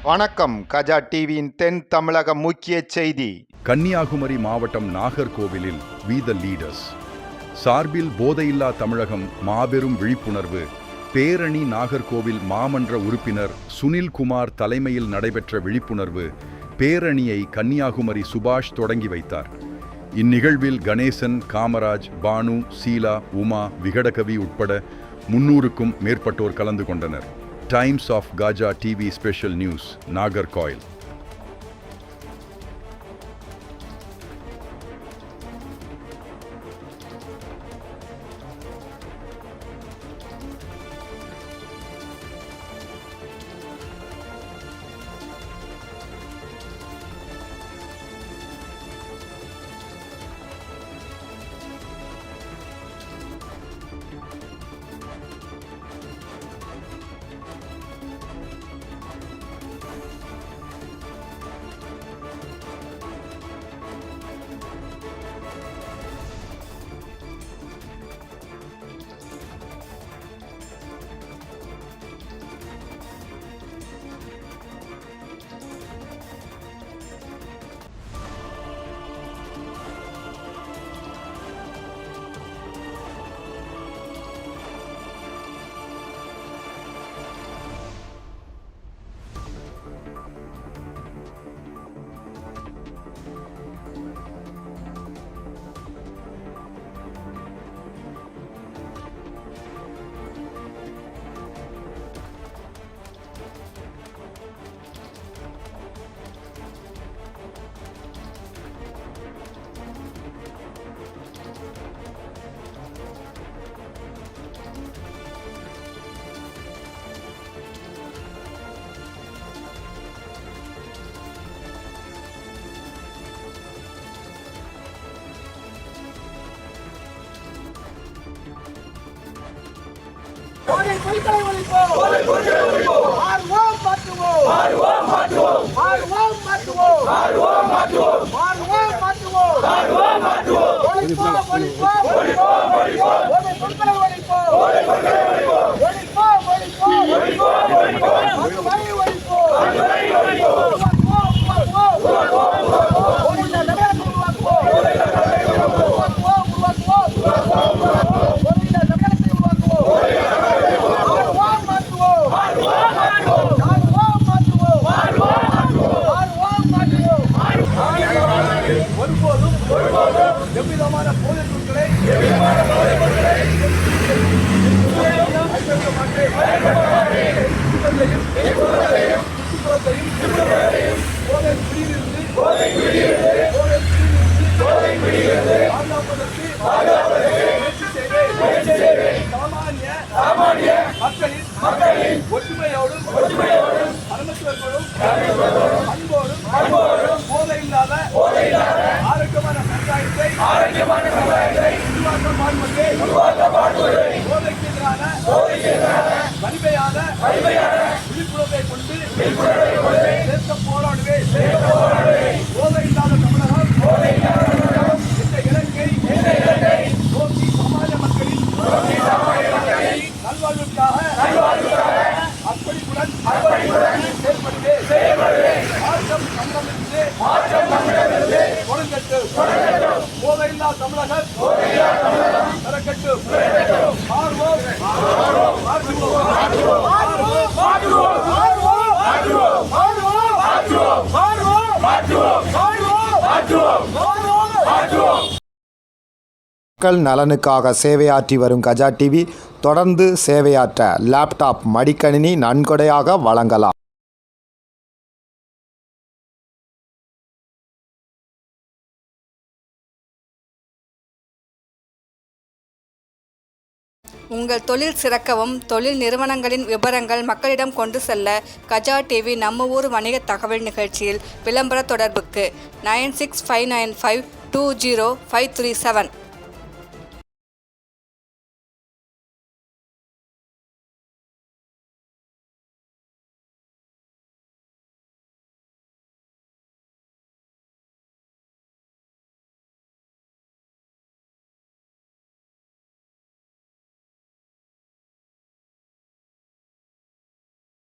வணக்கம். கஜா டிவியின் தென் தமிழக முக்கிய செய்தி. கன்னியாகுமரி மாவட்டம் நாகர்கோவிலில் வி த லீடர்ஸ் சார்பில் போதையில்லா தமிழகம் மாபெரும் விழிப்புணர்வு பேரணி. நாகர்கோவில் மாமன்ற உறுப்பினர் சுனில்குமார் தலைமையில் நடைபெற்ற விழிப்புணர்வு பேரணியை கன்னியாகுமரி சுபாஷ் தொடங்கி வைத்தார். இந்நிகழ்வில் கணேசன், காமராஜ், பானு, சீலா, உமா, விகடகவி உட்பட 300க்கும் மேற்பட்டோர் கலந்து கொண்டனர். Times of Gaja TV special news, Nagercoil. எவ்விதமான போதைப் பொருட்களை சாமானிய மக்களின் ஒற்றுமையோடும் அரமத்துவத்தோடும் அன்போடும் போதையில்லாத ஆரோக்கியமான சமுதாயத்தை உருவாக்க பாடுபடுவதை போதைக்கு எதிரான வலிமையான விழிப்புணர்வை கொண்டு சேர்க்க போராடுவேன். போதையில்லாத தமிழகம் இந்த இலக்கை நோக்கி சமாஜ மக்களின் நல்வாழ்வுக்காக அர்ப்பணிப்புடன் செயல்படுவேன். மாற்றம் நம்மிடமிருந்து தொடங்கட்டும். போதையில்லா தமிழகம் பிறக்கட்டும். மக்கள் நலனுக்காக சேவையாற்றி வரும் கஜா டிவி தொடர்ந்து சேவையாற்ற லேப்டாப், மடிக்கணினி நன்கொடையாக வழங்கலாம். உங்கள் தொழில் சிறக்கவும் தொழில் நிறுவனங்களின் விவரங்கள் மக்களிடம் கொண்டு செல்ல கஜா டிவி நம்ம ஊர் வணிக தகவல் நிகழ்ச்சியில் விளம்பர தொடர்புக்கு 9659520537